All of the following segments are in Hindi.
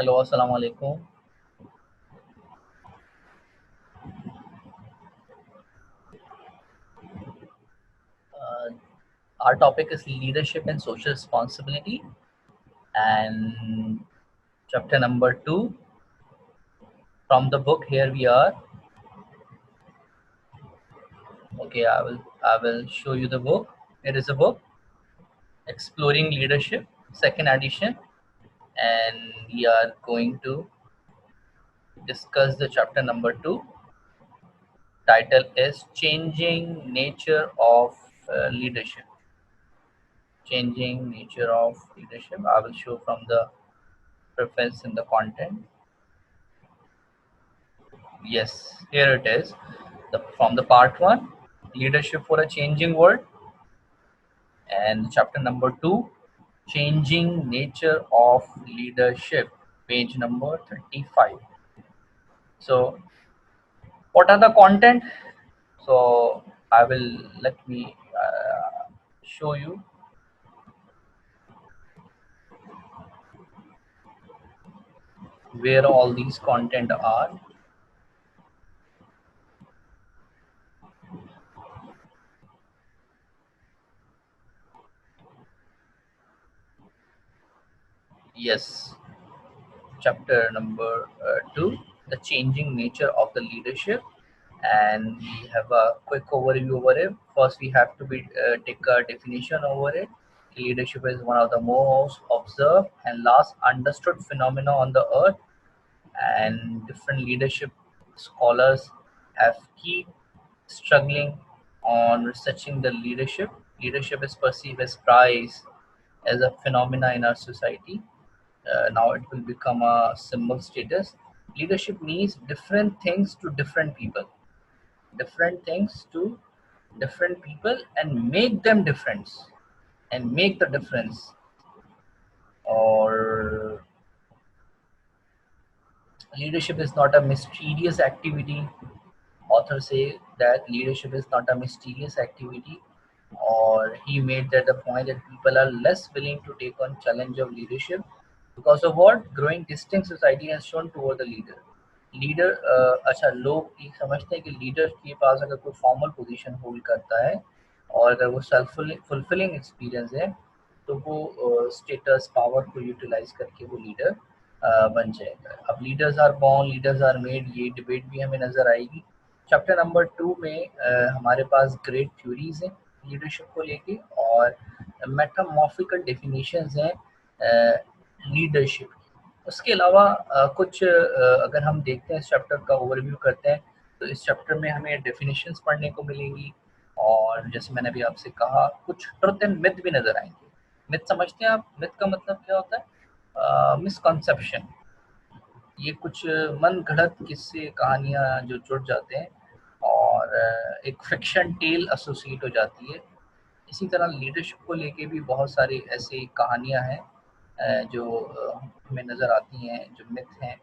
हेलो, अस्सलाम वालेकुम। Uh, our topic is leadership and social responsibility, and chapter number 2 from the book. Here we are. Okay, I will show you the book. It is a book, Exploring Leadership, second edition, and we are going to discuss the chapter number 2. Title is Changing Nature of Leadership. Changing Nature of Leadership. I will show from the preface in the content. Yes, here it is. From the part one, leadership for a changing world, and chapter number two, changing nature of leadership, page number 35. So, what are the content? So, I will let me show you where all these content are. Yes, chapter number 2, the changing nature of the leadership, and we have a quick overview over it. First, we have to take a definition over it. Leadership is one of the most observed and last understood phenomena on the earth, and different leadership scholars have keep struggling on researching the leadership. Leadership is perceived as prize as a phenomena in our society. Now it will become a symbol status. Leadership means different things to different people, different things to different people, and make them difference and make the difference. Or leadership is not a mysterious activity. Authors say that leadership is not a mysterious activity, or he made that the point that people are less willing to take on challenge of leadership because of what growing distinct society has shown toward the leader. Leader अच्छा लोग ये समझते हैं कि लीडर के पास अगर कोई फॉर्मल पोजीशन होल्ड करता है और अगर वो सेल्फ फुलफिलिंग एक्सपीरियंस है तो वो स्टेटस पावर को यूटिलाइज करके वो लीडर बन जाएगा। अब leaders are born, leaders are made, ये डिबेट भी हमें नज़र आएगी। चैप्टर नंबर 2 में हमारे पास ग्रेट थ्योरीज हैं लीडरशिप को लेके, और मेटामॉर्फिकल डेफिनेशंस हैं लीडरशिप। उसके अलावा कुछ अगर हम देखते हैं इस चैप्टर का ओवरव्यू करते हैं तो इस चैप्टर में हमें डेफिनेशंस पढ़ने को मिलेंगी, और जैसे मैंने अभी आपसे कहा कुछ ट्रुथ एंड मिथ भी नज़र आएंगे। मिथ समझते हैं आप? मिथ का मतलब क्या होता है? मिसकॉन्सेप्शन। ये कुछ मन घड़त किस्से कहानियाँ जो जुड़ जाते हैं और एक फिक्शन टेल एसोसिएट हो जाती है। इसी तरह लीडरशिप को लेके भी बहुत सारी ऐसी कहानियाँ हैं जो हमें नज़र आती हैं, जो मिथ हैं,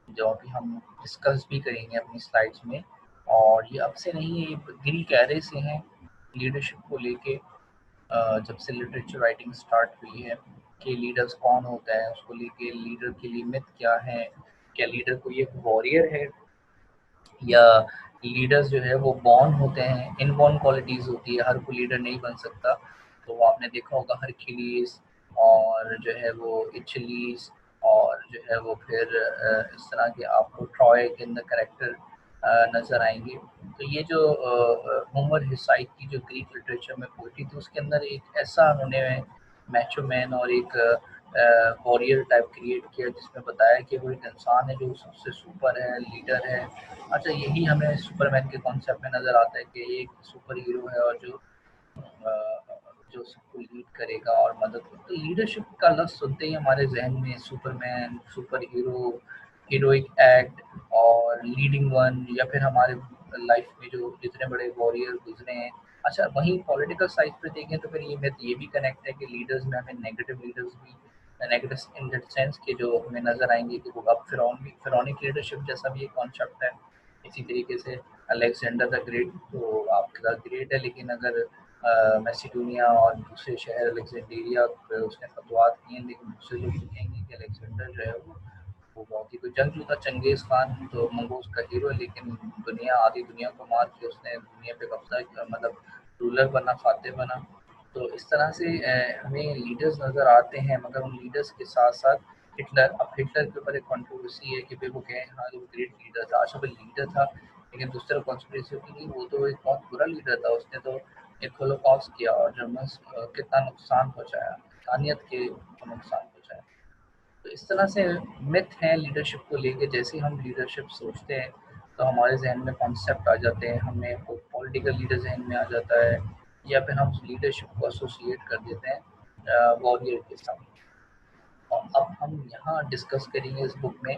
जो अभी हम डिस्कस भी करेंगे अपनी स्लाइड्स में। और ये अब से नहीं है, ये ग्रीक एरे से हैं लीडरशिप को लेके। जब से लिटरेचर राइटिंग स्टार्ट हुई है कि लीडर्स कौन होता है, उसको लेके लीडर के लिए मिथ क्या है, क्या लीडर कोई एक वॉरियर है या लीडर्स जो है वो बॉर्न होते हैं, इनबॉर्न क्वालिटीज़ होती है, हर कोई लीडर नहीं बन सकता। तो आपने देखा होगा हरक्यूलिस और जो है वो इचलीस और जो है वो फिर इस तरह के आपको ट्रॉय के अंदर कैरेक्टर नज़र आएंगे। तो ये जो होमर हिसाइड की जो ग्रीक लिटरेचर में पोइट्री थी उसके अंदर एक ऐसा उन्होंने मैचो मैन और एक वॉरियर टाइप क्रिएट किया जिसमें बताया कि वो एक इंसान है जो सबसे सुपर है, लीडर है। अच्छा, यही हमें सुपरमैन के कॉन्सेप्ट में नज़र आता है कि एक सुपर हीरो है और जो सबको लीड करेगा और मदद करेगा। तो लीडरशिप का लफ्ज़ सुनते ही हमारे जहन में Superman, super hero, heroic act और लीडिंग वन, या फिर हमारे लाइफ में जो जितने बड़े वॉरियर गुजरे हैं। अच्छा, वहीं पॉलिटिकल साइड पे देखें तो फिर ये मिथ ये भी कनेक्ट है कि लीडर्स में हमें नेगेटिव लीडर्स भी, नेगेटिव इन दैट सेंस कि जो हमें नज़र आएंगे कि वो अब फिरौनिक लीडरशिप जैसा भी एक कॉन्सेप्ट है। इसी तरीके से अलेक्जेंडर द ग्रेट, तो आपका ग्रेट है लेकिन अगर मैसिडोनिया और दूसरे शहर अलेक्जेंड्रिया पे उसने फतवात किए, लेकिन दूसरे लोग कहेंगे कि अलेक्जेंडर जो है वो वो बहुत ही कोई जंगजू था चंगेज खान, तो मंगोज का हीरो है, लेकिन दुनिया आधी दुनिया को मार के उसने दुनिया पे कब्जा किया, मतलब रूलर बना, फातेह बना। तो इस तरह से हमें लीडर्स नज़र आते हैं, मगर उन लीडर्स के साथ साथ हिटलर, अब हिटलर के ऊपर एक कंट्रोवर्सी है कि भाई वो कहें हाँ वो ग्रेट लीडर था, अच्छा वो लीडर था, लेकिन दूसरा कॉन्स्पिरेसी की नहीं, वो तो एक बहुत बुरा लीडर था, उसने तो एक होलोकॉस्ट किया और जर्मन्स कितना नुकसान पहुंचाया, इंसानियत के नुकसान पहुंचाया। तो इस तरह से मिथ हैं लीडरशिप को लेके, जैसे हम लीडरशिप सोचते हैं तो हमारे जहन में कॉन्सेप्ट आ जाते हैं, हमें कोई पॉलिटिकल लीडर जहन में आ जाता है, या फिर हम लीडरशिप को एसोसिएट कर देते हैं वॉरियर के साथ। और अब हम यहाँ डिस्कस करेंगे इस बुक में,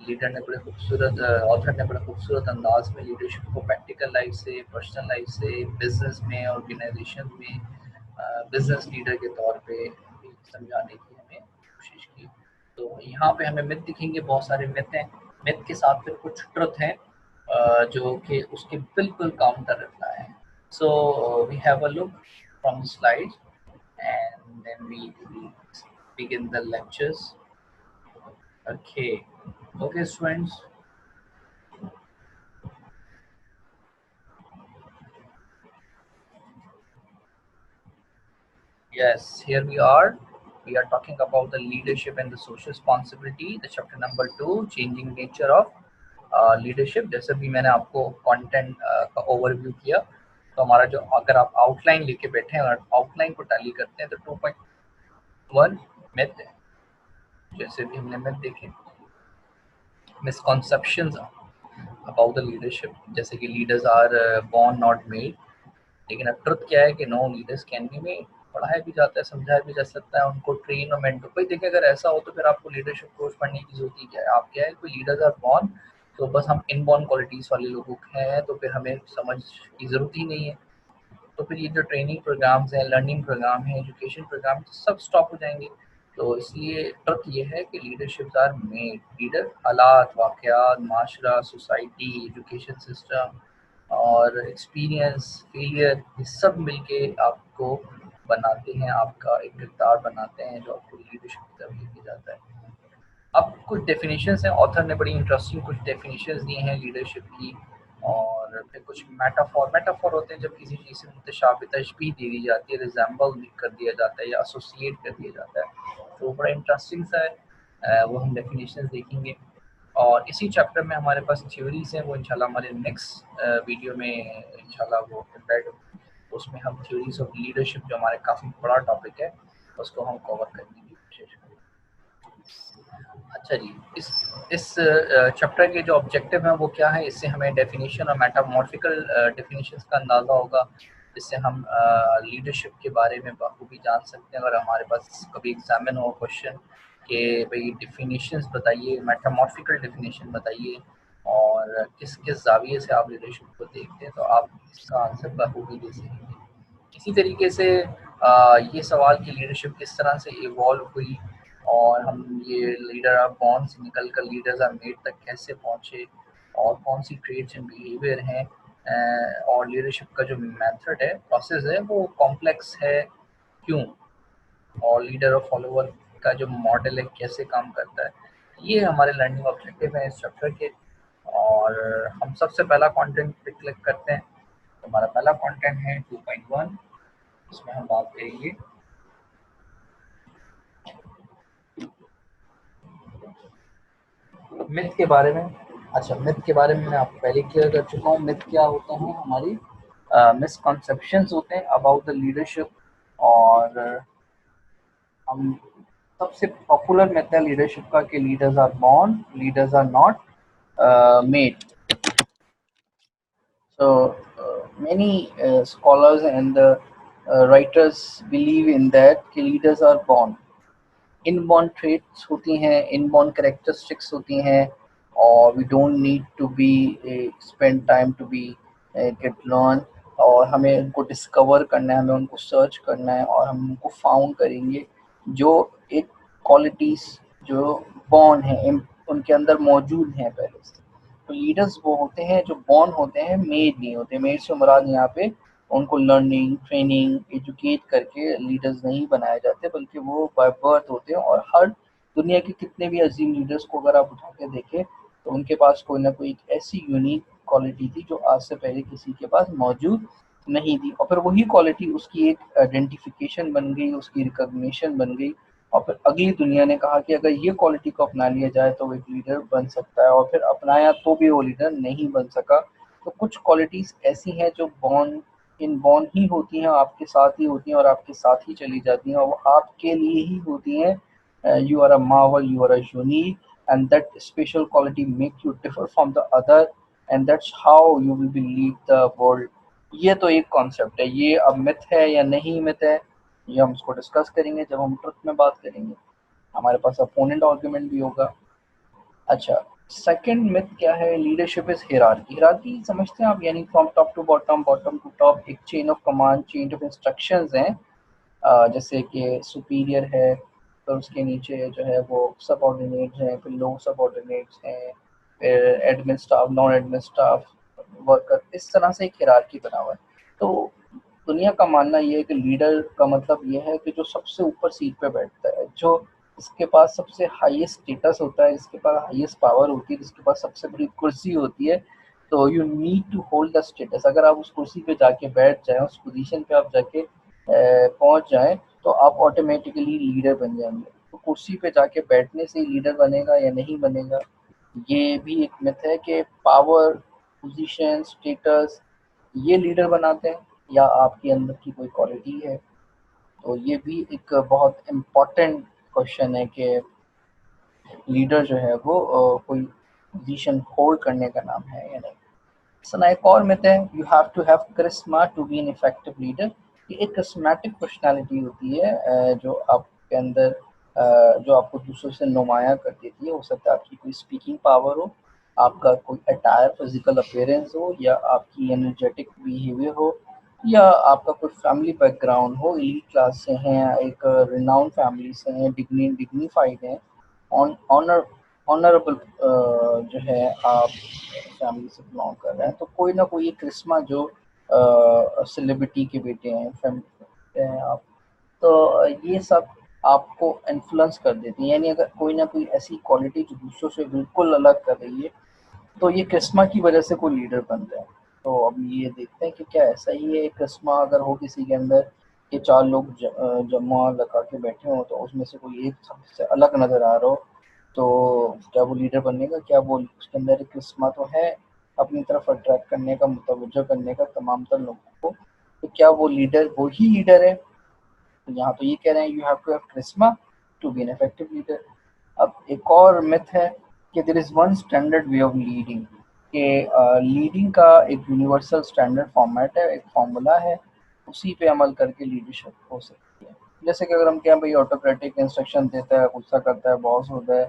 लीडर ने बड़े खूबसूरत ऑथर ने बड़े खूबसूरत अंदाज में लीडरशिप को प्रैक्टिकल लाइफ से, पर्सनल लाइफ से, बिजनेस में, ऑर्गेनाइजेशन में बिजनेस लीडर के तौर पे भी समझाने की हमें कोशिश की। तो यहाँ पे हमें मिथ दिखेंगे, बहुत सारे मिथ हैं, मिथ के साथ फिर कुछ ट्रुथ हैं जो कि उसके बिल्कुल काउंटर रिप्लाई है। So we have a look from the slide and then we begin the lectures. Okay, okay students. Yes, here we are. We are talking about the leadership and the social responsibility, the chapter number 2, changing nature of leadership। जैसे भी मैंने आपको कंटेंट का ओवरव्यू किया, तो हमारा जो, अगर आप आउटलाइन लेके बैठे हैं और आउटलाइन को टैली करते हैं, तो 2.1 मिथ, जैसे भी हमने मिथ देखे, मिसकॉन्सेप्शंस अबाउट द लीडरशिप, जैसे कि leaders are born not made. लेकिन अब ट्रुथ क्या है कि no, leaders can be made, पढ़ाया भी जाता है, समझाया भी जा सकता है, उनको ट्रेन और मेंटर कोई देखिए। अगर ऐसा हो तो फिर आपको लीडरशिप कोर्स पढ़ने की जरूरत ही क्या है? आप क्या है, कोई लीडर्स आर बॉर्न, तो बस हम इनबॉर्न क्वालिटीज वाले लोग हैं, तो फिर हमें समझ की जरूरत ही नहीं है। तो फिर ये जो ट्रेनिंग प्रोग्राम्स हैं, लर्निंग प्रोग्राम है, एजुकेशन प्रोग्राम, सब स्टॉप हो जाएंगे। तो इसलिए ट्रुथ ये है कि लीडरशिप आर मेड, लीडर हालात, वाक़यात, माशरा, सोसाइटी, एजुकेशन सिस्टम और एक्सपीरियंस, फेलियर, ये सब मिलके आपको बनाते हैं, आपका एक किरदार बनाते हैं जो आपको लीडरशिप की तरफ लेके जाता है। अब कुछ डेफिनेशंस हैं, ऑथर ने बड़ी इंटरेस्टिंग कुछ डेफिनेशंस दी हैं लीडरशिप की, और फिर कुछ मेटाफॉर, मेटाफॉर होते हैं जब किसी चीज़ से मुतशाबिह तशबीह दे दी जाती है, रिजेंबल कर दिया जाता है या एसोसिएट कर दिया जाता है, तो बड़ा इंटरेस्टिंग सा है। वो हम डेफिनेशंस देखेंगे, और इसी चैप्टर में हमारे पास थ्योरीज हैं, वो इंशाल्लाह हमारे नेक्स्ट वीडियो में इंशाल्लाह वो एम्बेड, उसमें हम थ्योरीज ऑफ लीडरशिप, जो हमारे काफ़ी बड़ा टॉपिक है, उसको हम कवर करने की कोशिश करेंगे। अच्छा जी, इस चैप्टर के जो ऑब्जेक्टिव हैं वो क्या है, इससे हमें डेफिनेशन और मेटामॉर्फिकल डेफिनेशंस का अंदाज़ा होगा, जिससे हम लीडरशिप के बारे में बखूबी जान सकते हैं। अगर हमारे पास कभी एग्जामिन हो क्वेश्चन कि भाई डेफिनेशंस बताइए, मेटामॉर्फिकल डेफिनेशन बताइए, और किस किस जाविये से आप लीडरशिप को देखते हैं, तो आप इसका आंसर बखूबी दे सकेंगे। इसी तरीके से ये सवाल कि लीडरशिप किस तरह से इवॉल्व हुई, और हम ये लीडर ऑफ बॉर्न से निकल कर लीडर्स आर मेड तक कैसे पहुँचे, और कौन सी ट्रेड्स एंड बिहेवियर हैं, और लीडरशिप का जो मेथड है, प्रोसेस है, वो कॉम्प्लेक्स है क्यों, और लीडर और फॉलोवर का जो मॉडल है कैसे काम करता है, ये हमारे लर्निंग ऑब्जेक्टिव हैं इस चैप्टर के। और हम सबसे पहला कंटेंट पे क्लिक करते हैं, तो हमारा पहला कंटेंट है 2.1, इसमें हम बात करेंगे मिथ के बारे में। अच्छा, मिथ के बारे में मैं आपको पहले क्लियर कर चुका हूँ। मिथ क्या होते हैं, हमारी मिसकॉन्सेप्शंस होते हैं अबाउट द लीडरशिप, और हम सबसे पॉपुलर मिथ है लीडरशिप का कि leaders are born, leaders are not made. So many scholars and writers believe in that कि leaders are born, inborn traits होती हैं, इनबॉर्न कैरेक्टरिस्टिक्स होती हैं, और we don't need to be spend time to be get learn, और हमें उनको डिस्कवर करना है, हमें उनको सर्च करना है, और हम उनको फाउंड करेंगे जो एक क्वालिटीज़ जो बॉर्न है उनके अंदर मौजूद हैं पहले से। तो लीडर्स वो होते हैं जो बॉर्न होते हैं, मेड नहीं होते। मेड से मुराद यहाँ पे उनको लर्निंग, ट्रेनिंग, एजुकेट करके लीडर्स नहीं बनाए जाते, बल्कि वो बाय बर्थ होते हैं, और हर दुनिया के कितने भी अजीम लीडर्स को अगर आप उठा के देखें तो उनके पास कोई ना कोई एक ऐसी यूनिक क्वालिटी थी जो आज से पहले किसी के पास मौजूद नहीं थी, और फिर वही क्वालिटी उसकी एक आइडेंटिफिकेशन बन गई, उसकी रिकॉग्निशन बन गई, और फिर अगली दुनिया ने कहा कि अगर ये क्वालिटी को अपना लिया जाए तो वो एक लीडर बन सकता है, और फिर अपनाया तो भी वो लीडर नहीं बन सका। तो कुछ क्वालिटीज ऐसी हैं जो बॉर्न ही होती हैं, आपके साथ ही होती हैं और आपके साथ ही चली जाती हैं, और वो आपके लिए ही होती हैं। You are a marvel, you are a unique, and that special quality make you differ from the other, and that's how you will be lead the world. ये तो एक कॉन्सेप्ट है, ये अब मिथ है या नहीं मिथ है, ये हम इसको डिस्कस करेंगे जब हम ट्रुथ में बात करेंगे, हमारे पास अपोनेंट आर्गुमेंट भी होगा। अच्छा, सेकंड मिथ क्या है, लीडरशिप इज हियरार्की। हियरार्की समझते हैं आप, यानी from top to bottom, bottom to top, एक chain of command, chain of instructions हैं। जैसे कि सुपीरियर है, तो उसके नीचे जो है वो सबऑर्डिनेट्स हैं, फिर लो सबऑर्डिनेट्स हैं, फिर admin staff, non admin staff, worker, इस तरह से एक हियरार्की बना हुआ है। तो दुनिया का मानना ये है कि लीडर का मतलब ये है कि जो सबसे ऊपर सीट पे बैठता है, जो जिसके पास सबसे हाईएस्ट स्टेटस होता है, जिसके पास हाईएस्ट पावर होती है, जिसके पास सबसे बड़ी कुर्सी होती है। तो you need to hold the status. अगर आप उस कुर्सी पे जाके बैठ जाएं, उस पोजीशन पे आप जाके पहुंच जाएं, तो आप ऑटोमेटिकली लीडर बन जाएंगे। तो कुर्सी पे जाके बैठने से ही लीडर बनेगा या नहीं बनेगा, ये भी एक मिथ है कि पावर, पोजीशन, स्टेटस ये लीडर बनाते हैं, या आपके अंदर की कोई क्वालिटी है। तो ये भी एक बहुत इम्पोर्टेंट क्वेश्चन है कि लीडर जो है वो कोई पोजीशन होल्ड करने का नाम है या नहीं। सना एक और मिथ है, you have to have charisma to be an effective leader. ये एक करिश्मेटिक पर्सनालिटी होती है जो आपके अंदर जो आपको दूसरों से नुमाया कर देती है। हो सकता है आपकी कोई स्पीकिंग पावर हो, आपका कोई अटायर, फिजिकल अपीयरेंस हो, या आपकी एनर्जेटिक बिहेवियर हो, या आपका कोई फैमिली बैकग्राउंड हो, एलीट क्लास से हैं, एक रिनाउंड फैमिली से हैं, डिग्निफाइड हैं, ऑनर ऑनरेबल जो है आप फैमिली से बिलोंग कर रहे हैं, तो कोई ना कोई एक करिश्मा जो सेलिब्रिटी के बेटे हैं, फैमिली हैं आप, तो ये सब आपको इन्फ्लुएंस कर देती है। यानी अगर कोई ना कोई ऐसी क्वालिटी जो दूसरों से बिल्कुल अलग कर रही है, तो ये करिश्मा की वजह से कोई लीडर बन जाए। तो अब ये देखते हैं कि क्या ऐसा ही है, करिश्मा अगर हो किसी के अंदर कि चार लोग जमा लगा के बैठे हों, तो उसमें से कोई एक सबसे अलग नज़र आ रहा हो, तो क्या वो लीडर बनेगा? क्या वो उसके अंदर एक करिश्मा तो है अपनी तरफ अट्रैक्ट करने का, मुतवज्जो करने का तमाम तर लोगों को, तो क्या वो लीडर वो ही लीडर है? तो यहाँ तो ये कह रहे हैं you have to have charisma to be an effective leader. अब एक और मिथ है कि there is one standard way of leading, कि लीडिंग का एक यूनिवर्सल स्टैंडर्ड फॉर्मेट है, एक फॉर्मूला है, उसी पे अमल करके लीडरशिप हो सकती है। जैसे कि अगर हम कहें भाई ऑटोक्रेटिक इंस्ट्रक्शन देता है, गुस्सा करता है, बॉस होता है,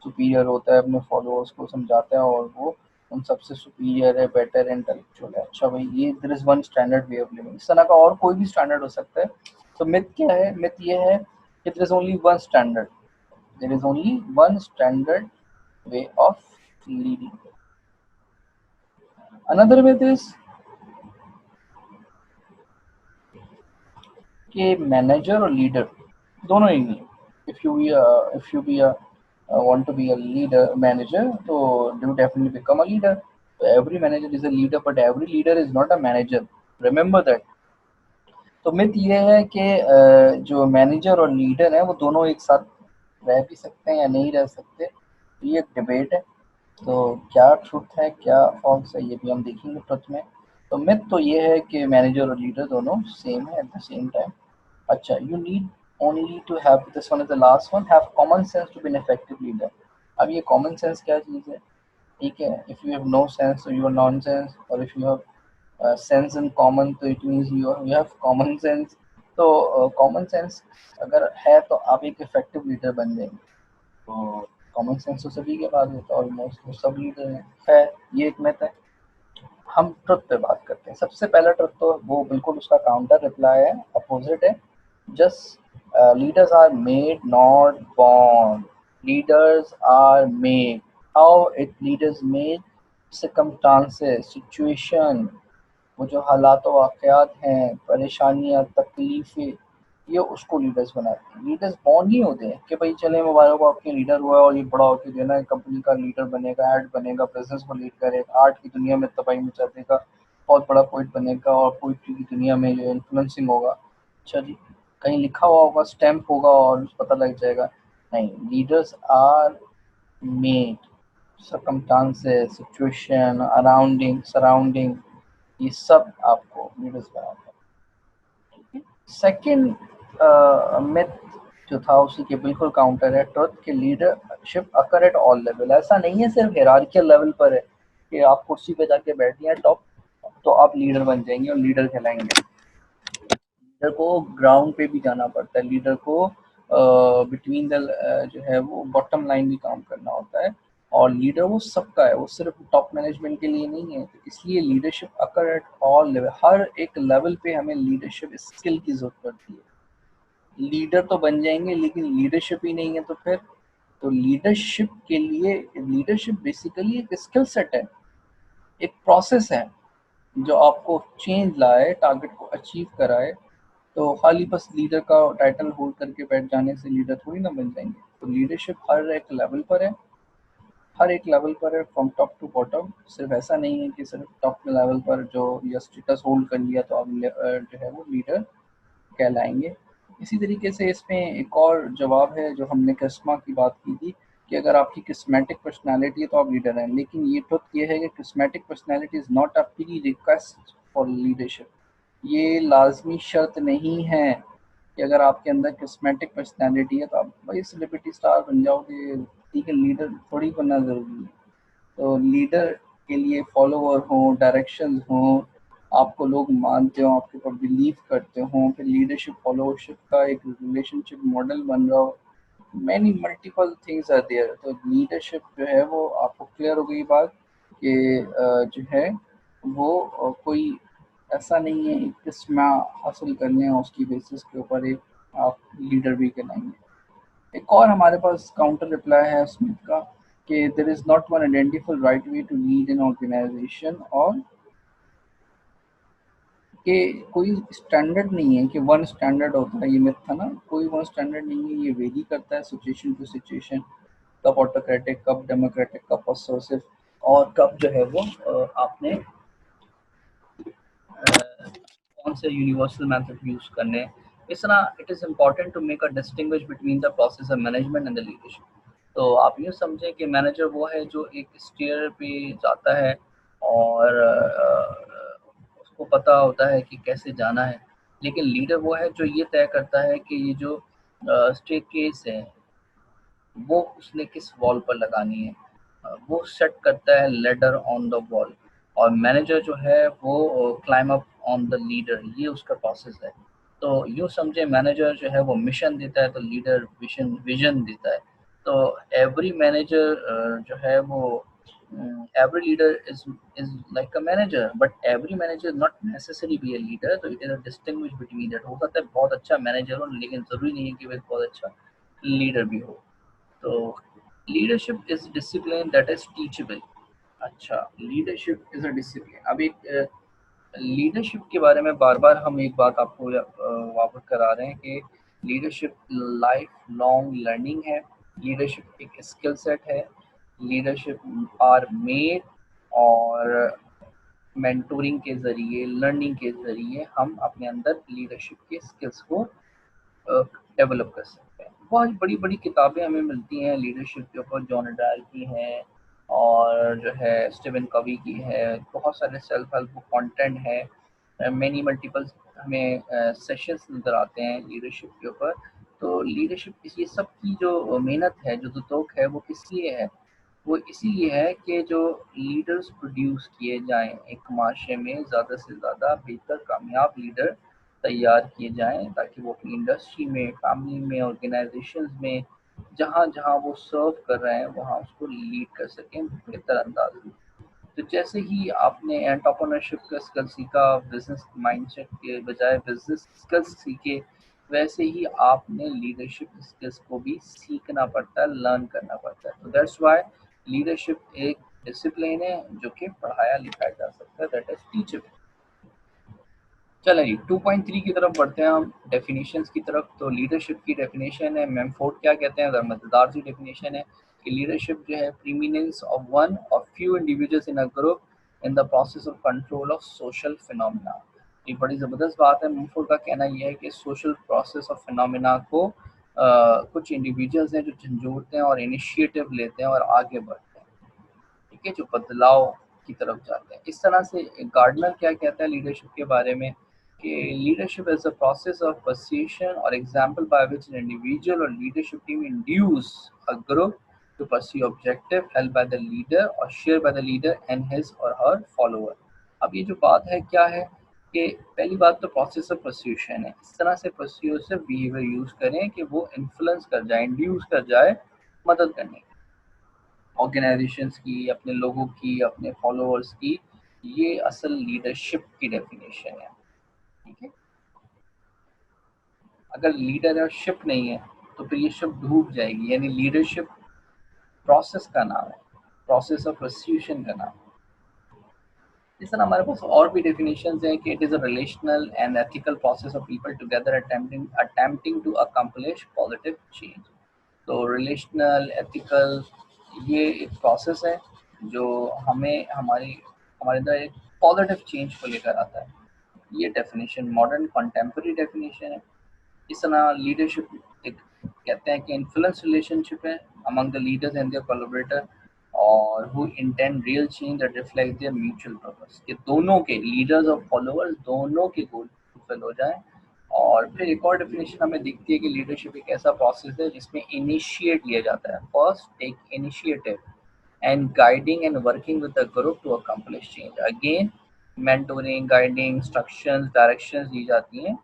सुपीरियर होता है, अपने फॉलोअर्स को समझाता है और वो उन सबसे सुपीरियर है, बेटर है, इंटेलेक्चुअल है। अच्छा भाई, ये there is one standard way of living. इस तरह का और कोई भी स्टैंडर्ड हो सकता है। तो मिथ क्या है? मिथ ये है कि there is only one standard, there is only one standard way of leading. Another myth is कि मैनेजर और लीडर दोनों ही नहीं। If you be a want to be a leader manager, so you definitely become a leader. So every manager is a leader, but every leader is not a manager. Remember that. तो मिथ ये है कि जो मैनेजर और लीडर है वो दोनों एक साथ रह भी सकते हैं या नहीं रह सकते, ये एक डिबेट है। तो क्या ट्रुथ है, क्या फॉल्स है, ये भी हम देखेंगे ट्रुथ में। तो मिथ तो ये है कि मैनेजर और लीडर दोनों सेम है एट द सेम टाइम। अच्छा, you need only to have, this one is the last one, have common sense to be an effective leader. अब ये कॉमन सेंस क्या चीज़ है? ठीक है, if you have no sense तो यू आर नॉन सेंस, और if you have sense in common तो it means you have common sense. तो कॉमन सेंस अगर है तो आप एक इफेक्टिव लीडर बन जाएंगे। तो कॉमन सेंस तो सभी के पास होता है, ऑलमोस्ट तो सब लीडर हैं। खैर, ये एक मिथ है। हम ट्रुथ पे बात करते हैं। सबसे पहला ट्रुथ तो वो बिल्कुल उसका काउंटर रिप्लाई है, अपोजिट है। Just leaders are made not born. Leaders are made. How it leaders made? circumstances, situation, वो जो हालात वाक़यात हैं, परेशानियाँ, तकलीफ़ें, ये उसको लीडर्स बनाते हैं। लीडर्स बॉर्न नहीं होते हैं कि भाई चले मोबाइल को आपके लीडर हुआ और ये बड़ा होकर जो है ना कंपनी का लीडर बनेगा, एड बनेगा, बिजनेस को लीड करेगा, आर्ट की दुनिया में तबाही मचा देगा, बहुत बड़ा पोइट बनेगा और पोइट्री की दुनिया में जो इन्फ्लुएंसिंग होगा। अच्छा जी, कहीं लिखा हुआ होगा, स्टैम्प होगा और पता लग जाएगा? नहीं, leaders are made, circumstances, situation, arounding, surrounding, ये सब आपको लीडर्स बनाता है। सेकंड मिथ जो था उसी के बिल्कुल काउंटर है ट्रुथ कि leadership occur at all level. ऐसा नहीं है सिर्फ हिरार्कियल लेवल पर है कि आप कुर्सी पे जाके बैठ गए टॉप तो आप लीडर बन जाएंगे और लीडर कहलाएंगे। लीडर को ग्राउंड पे भी जाना पड़ता है, लीडर को बिटवीन द जो है वो बॉटम लाइन भी काम करना होता है। और लीडर वो सबका है, वो सिर्फ टॉप मैनेजमेंट के लिए नहीं है। तो इसलिए leadership occur at all level, हर एक लेवल पे हमें लीडरशिप स्किल की जरूरत पड़ती है। लीडर तो बन जाएंगे लेकिन लीडरशिप ही नहीं है तो फिर, तो लीडरशिप के लिए, लीडरशिप बेसिकली एक स्किल सेट है, एक प्रोसेस है जो आपको चेंज लाए, टारगेट को अचीव कराए। तो खाली बस लीडर का टाइटल होल्ड करके बैठ जाने से लीडर थोड़ी ना बन जाएंगे। तो लीडरशिप हर एक लेवल पर है, हर एक लेवल पर है, फ्रॉम टॉप टू बॉटम। सिर्फ ऐसा नहीं है कि सिर्फ टॉप के लेवल पर जो या स्टेटस होल्ड कर लिया तो आप जो है वो लीडर कहलाएंगे। इसी तरीके से इसमें एक और जवाब है जो हमने करिश्मा की बात की थी कि अगर आपकी किस्मेटिक पर्सनालिटी है तो आप लीडर हैं, लेकिन ये ट्रुथ ये है कि charismatic personality is not a pre request for leadership. ये लाजमी शर्त नहीं है कि अगर आपके अंदर किस्मेटिक पर्सनालिटी है तो आप भाई सेलिब्रिटी स्टार बन जाओगे, ठीक है, लीडर थोड़ी बनना ज़रूरी है। तो लीडर के लिए फॉलोवर हों, डायरेक्शंस हों, आपको लोग मानते हो, आपके ऊपर बिलीव करते हो, फिर लीडरशिप फॉलोवरशिप का एक रिलेशनशिप मॉडल बन रहा हो, many multiple things are there. तो लीडरशिप जो है वो आपको क्लियर हो गई बात कि जो है वो कोई ऐसा नहीं है एक किस्म हासिल करने हैं उसकी बेसिस के ऊपर एक आप लीडर भी कहलाएंगे। एक और हमारे पास काउंटर रिप्लाई है स्मिथ का कि there is not one identified right way to lead an organization, और कि कोई स्टैंडर्ड नहीं है कि वन स्टैंडर्ड होता है। ये मिथ था ना, कोई वन स्टैंडर्ड नहीं है, ये वेरी करता है सिचुएशन टू सिचुएशन, कब ऑटोक्रेटिक, कब डेमोक्रेटिक, कब पर्सुएसिव, और कब जो है वो आपने कौन से यूनिवर्सल मेथड यूज करने हैं। इस तरह it is important to make a distinguish between the process of management and the leadership. तो आप यूँ समझें कि मैनेजर वो है जो एक स्टेयर पे जाता है और उसको पता होता है कि कैसे जाना है, लेकिन लीडर वो है जो ये तय करता है कि ये जो स्टेयरकेस है वो उसने किस वॉल पर लगानी है। वो सेट करता है लेडर ऑन द वॉल, और मैनेजर जो है वो climb up on the leader, ये उसका प्रोसेस है। तो यूँ समझे मैनेजर जो है वो मिशन देता है तो लीडर विजन विजन देता है। तो एवरी मैनेजर जो है वो every leader is like a manager, but every manager is not necessarily be a leader, तो it is a distinguish between that। हो सकता है बहुत अच्छा मैनेजर हो लेकिन जरूरी नहीं है कि वो एक बहुत अच्छा लीडर भी हो। तो leadership is discipline that is teachable. अच्छा, लीडरशिप इज अ डिसिप्लिन। अब एक लीडरशिप के बारे में बार बार हम एक बात आपको वापस करा रहे हैं कि लीडरशिप लाइफ लॉन्ग लर्निंग है, लीडरशिप एक स्किल सेट है, लीडरशिप आर मेड, और मेंटोरिंग के ज़रिए, लर्निंग के ज़रिए हम अपने अंदर लीडरशिप के स्किल्स को डेवलप कर सकते हैं। बहुत बड़ी बड़ी किताबें हमें मिलती हैं लीडरशिप के ऊपर, जॉन डायल की हैं और जो है स्टीवन कवी की है, बहुत सारे सेल्फ हेल्प कंटेंट है, मैनी मल्टीपल हमें सेशंस नज़र आते हैं लीडरशिप के ऊपर। तो लीडरशिप ये सब की जो मेहनत है, जो दुतोक है, वो किस लिए है? वो इसीलिए है कि जो लीडर्स प्रोड्यूस किए जाएं, एक माशरे में ज़्यादा से ज़्यादा बेहतर कामयाब लीडर तैयार किए जाएं, ताकि वो अपनी इंडस्ट्री में, फैमिली में, ऑर्गेनाइजेशंस में, जहाँ जहाँ वो सर्व कर रहे हैं वहाँ उसको लीड कर सकें बेहतर अंदाज में। तो जैसे ही आपने एंटरप्रेन्योरशिप का स्किल सीखा, बिजनेस माइंडसेट के बजाय बिजनेस स्किल्स सीखे, वैसे ही आपने लीडरशिप स्किल्स को भी सीखना पड़ता है, लर्न करना पड़ता है। तो दैट्स व्हाई लीडरशिप एक डिसिप्लिन है जो कि पढ़ाया लिखाया जा सकता है, दैट इज टीचेबल। चलें जी 2.3 की तरफ बढ़ते हैं हम डेफिनेशंस की तरफ। तो लीडरशिप की डेफिनेशन है, मैमफोर्ड क्या कहते हैं, ज़रा मज़ेदार सी डेफिनेशन है कि लीडरशिप जो है प्रीमिनेंस ऑफ वन और few individuals in a group in the process of control of social phenomena. ये बड़ी ज़बरदस्त बात है। मैमफोर्ड का कहना यह है कि सोशल प्रोसेस ऑफ फिनोमेना को कुछ इंडिविजुअल्स हैं जो झंझोड़ते हैं और इनिशिएटिव लेते हैं और आगे बढ़ते हैं, ठीक है, जो बदलाव की तरफ जाते हैं। इस तरह से गार्डनर क्या कहता है लीडरशिप के बारे में कि leadership is a process of persuasion और example by which an individual और leadership team induce a group to pursue objective held by the leader or shared by the leader and his or her follower। अब ये जो बात है क्या है कि पहली बात तो प्रोसेस ऑफ परsuasion है। इस तरह से परsuasive बिहेवियर यूज करें कि वो इन्फ्लुएंस कर जाए, इंड्यूस कर जाए मदद करने की ऑर्गेनाइजेशंस की, अपने लोगों की, अपने फॉलोअर्स की। ये असल लीडरशिप की डेफिनेशन है, ठीक है। अगर लीडर और शिप नहीं है तो फिर ये शिप डूब जाएगी, यानी लीडरशिप प्रोसेस का नाम है, प्रोसेस ऑफ परsuasion का नाम है। इस तरह हमारे पास और भी डेफिनेशंस हैं कि it is a relational and ethical process of people together attempting to accomplish positive change. तो रिलेशनल एथिकल ये एक प्रोसेस है जो हमें हमारी हमारे अंदर एक पॉजिटिव चेंज को लेकर आता है। ये डेफिनेशन मॉडर्न कंटेम्प्रेरी डेफिनेशन है। इस तरह लीडरशिप एक कहते हैं कि इन्फ्लुएंस रिलेशनशिप है among the leaders and their collaborator और who intend real change that reflect their mutual purpose, कि दोनों के लीडर्स और फॉलोअर्स दोनों के गोल फुलफिल हो जाएं। और फिर एक और डेफिनेशन हमें दिखती है कि लीडरशिप एक ऐसा प्रोसेस है जिसमें इनिशिएट लिया जाता है, first take initiative and guiding and working with the group to accomplish change. Again mentoring, guiding, instructions, directions दी जाती हैं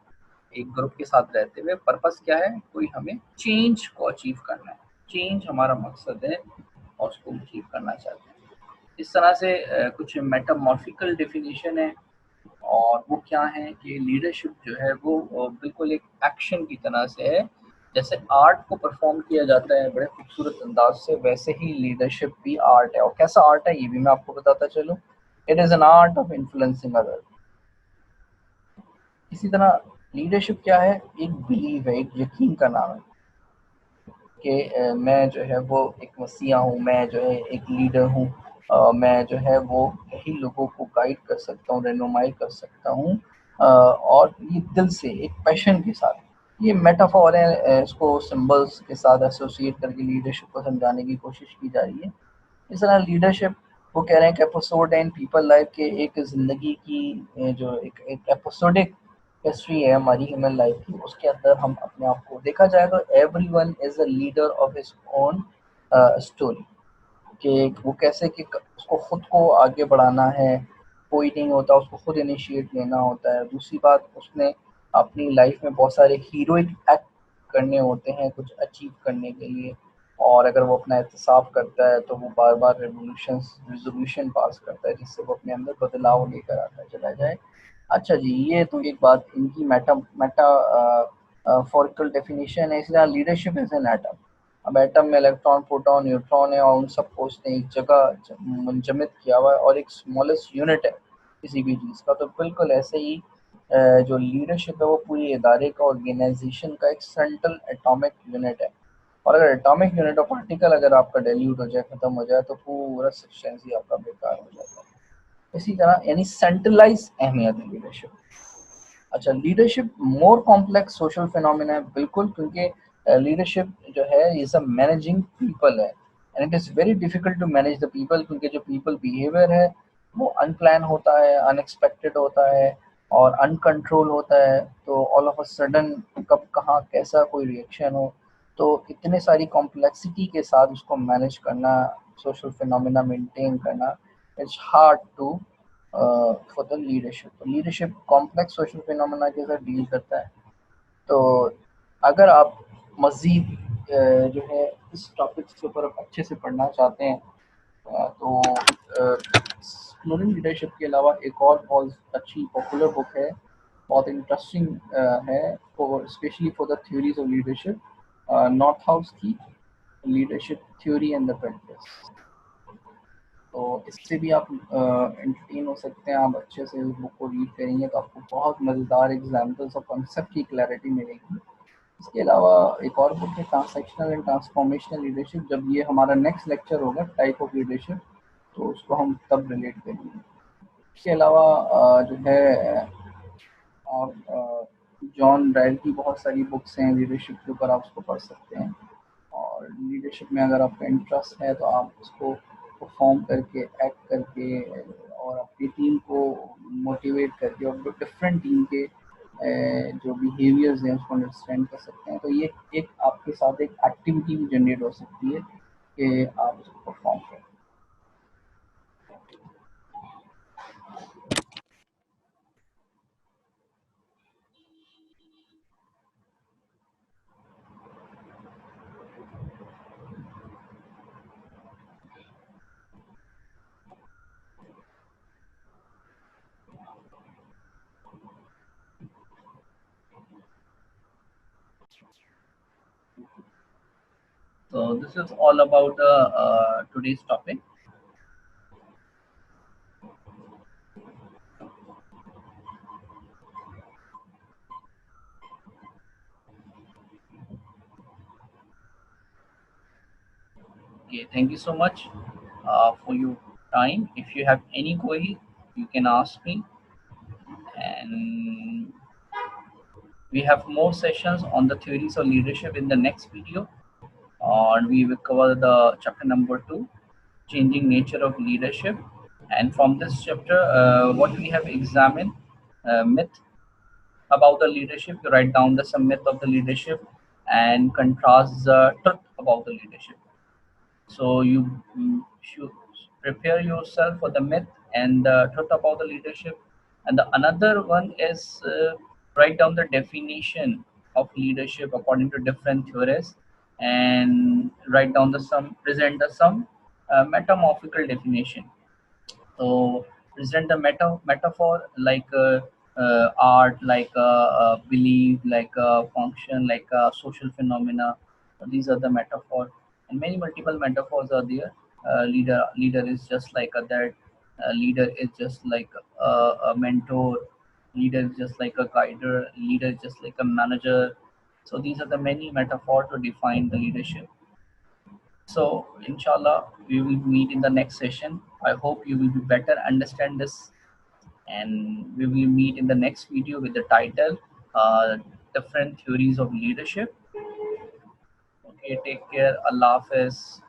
एक ग्रुप के साथ रहते हुए। पर्पस क्या है, कोई हमें चेंज को अचीव करना है, चेंज हमारा मकसद है और उसको अचीव करना चाहते हैं। इस तरह से कुछ मेटामॉर्फिकल डेफिनेशन है और वो क्या है कि लीडरशिप जो है वो बिल्कुल एक एक्शन की तरह से है। जैसे आर्ट को परफॉर्म किया जाता है बड़े खूबसूरत अंदाज से, वैसे ही लीडरशिप भी आर्ट है। और कैसा आर्ट है ये भी मैं आपको बताता चलूँ। It is an art of influencing other. इसी तरह लीडरशिप क्या है, एक बिलीव है, एक यकीन का नाम है कि मैं जो है वो एक मसीहा हूँ, मैं जो है एक लीडर हूँ, मैं जो है वो कई लोगों को गाइड कर सकता हूँ, रहनुमाई कर सकता हूँ, और ये दिल से एक पैशन के साथ। ये मेटाफोर है, इसको सिंबल्स के साथ एसोसिएट करके लीडरशिप को समझाने की कोशिश की जा रही है। इस तरह लीडरशिप वो कह रहे हैं कि एपिसोड एंड पीपल लाइफ के एक ज़िंदगी की जो एक एपिसोडिक हिस्ट्री है हमारी ह्यूमन लाइफ की, उसके अंदर हम अपने आप को देखा जाए तो everyone is a leader of his own story. कि वो कैसे कि उसको खुद को आगे बढ़ाना है, कोई नहीं होता, उसको खुद इनिशिएट लेना होता है। दूसरी बात, उसने अपनी लाइफ में बहुत सारे हीरोइक एक्ट करने होते हैं कुछ अचीव करने के लिए, और अगर वो अपना एहतसाब करता है तो वो बार बार रेजोल्यूशन पास करता है जिससे वो अपने अंदर बदलाव लेकर आता चला जाए। अच्छा जी, ये तो एक बात इनकी मेटा मेटा फॉरिकल डेफिनेशन है। इसलिए लीडरशिप इज एन एटम। अब एटम में इलेक्ट्रॉन, प्रोटॉन, न्यूट्रॉन है और उन सबको उसने एक जगह मुंजमद किया हुआ है और एक स्मॉलेस्ट यूनिट है किसी भी चीज़ का। तो बिल्कुल ऐसे ही जो लीडरशिप है वो पूरी इदारे का, ऑर्गेनाइजेशन का एक सेंट्रल एटॉमिक यूनिट है। और अगर एटॉमिक यूनिट और पार्टिकल अगर आपका डाइल्यूट हो जाए, खत्म हो जाए, तो पूरा सेक्शन ही आपका बेकार हो जाता है। इसी तरह यानी सेंट्रलाइज अहमियत है लीडरशिप। अच्छा, leadership more complex social phenomena है, बिल्कुल, क्योंकि लीडरशिप जो है ये सब मैनेजिंग पीपल है and it is very difficult to manage the people, क्योंकि जो पीपल बिहेवियर है वो अनप्लान होता है, अनएक्सपेक्टेड होता है और अनकंट्रोल होता है। तो ऑल ऑफ अ सडन कब कहाँ कैसा कोई रिएक्शन हो, तो इतने सारी कॉम्प्लेक्सिटी के साथ उसको मैनेज करना, सोशल फिनोमिना मेंटेन करना, it's hard to for the leadership. तो लीडरशिप कॉम्प्लेक्स सोशल फिनोमेना के साथ डील करता है। तो अगर आप मज़ीद जो है इस टॉपिक के ऊपर अच्छे से पढ़ना चाहते हैं, तो मॉडर्न लीडरशिप के अलावा एक और बहुत अच्छी पॉपुलर बुक है, बहुत इंटरेस्टिंग है, for specially for the theories of leadership, Northouse की leadership theory and the practice. तो इससे भी आप एंटरटेन हो सकते हैं। आप अच्छे से उस बुक को रीड करेंगे तो आपको बहुत मज़ेदार एग्जाम्पल्स और कॉन्सेप्ट की क्लैरिटी मिलेगी। इसके अलावा एक और बुक है ट्रांसैक्शनल एंड ट्रांसफॉर्मेशनल लीडरशिप। जब ये हमारा नेक्स्ट लेक्चर होगा टाइप ऑफ लीडरशिप, तो उसको हम तब रिलेट करेंगे। इसके अलावा जो है आप जॉन डायल की बहुत सारी बुक्स हैं लीडरशिप के ऊपर, आप उसको पढ़ सकते हैं। और लीडरशिप में अगर आपका इंटरेस्ट है तो आप उसको परफॉर्म करके, एक्ट करके और अपनी टीम को मोटिवेट करके और डिफरेंट टीम के जो बिहेवियर्स हैं उसको अंडरस्टैंड कर सकते हैं। तो ये एक आपके साथ एक एक्टिविटी भी जनरेट हो सकती है कि आप उसको परफॉर्म करें। So this is all about today's topic. Okay, thank you so much for your time. If you have any query, you can ask me, and we have more sessions on the theories of leadership in the next video. And we will cover the chapter number 2, changing nature of leadership. And from this chapter, what we have examined, myth about the leadership. You write down the some myth of the leadership and contrast the truth about the leadership. So you should prepare yourself for the myth and the truth about the leadership. And the another one is write down the definition of leadership according to different theories, and write down the some present the some metamorphical definition. So present the metaphor like art, like belief, like function, like social phenomena. These are the metaphor, and many multiple metaphors are there. Leader is just like a that. Leader is just like a mentor. Leader is just like a guider. Leader is just like a manager. So these are the many metaphor to define the leadership. So, inshallah, we will meet in the next session. I hope you will be better understand this, and we will meet in the next video with the title Different Theories of Leadership. Okay, take care. Allah Hafiz.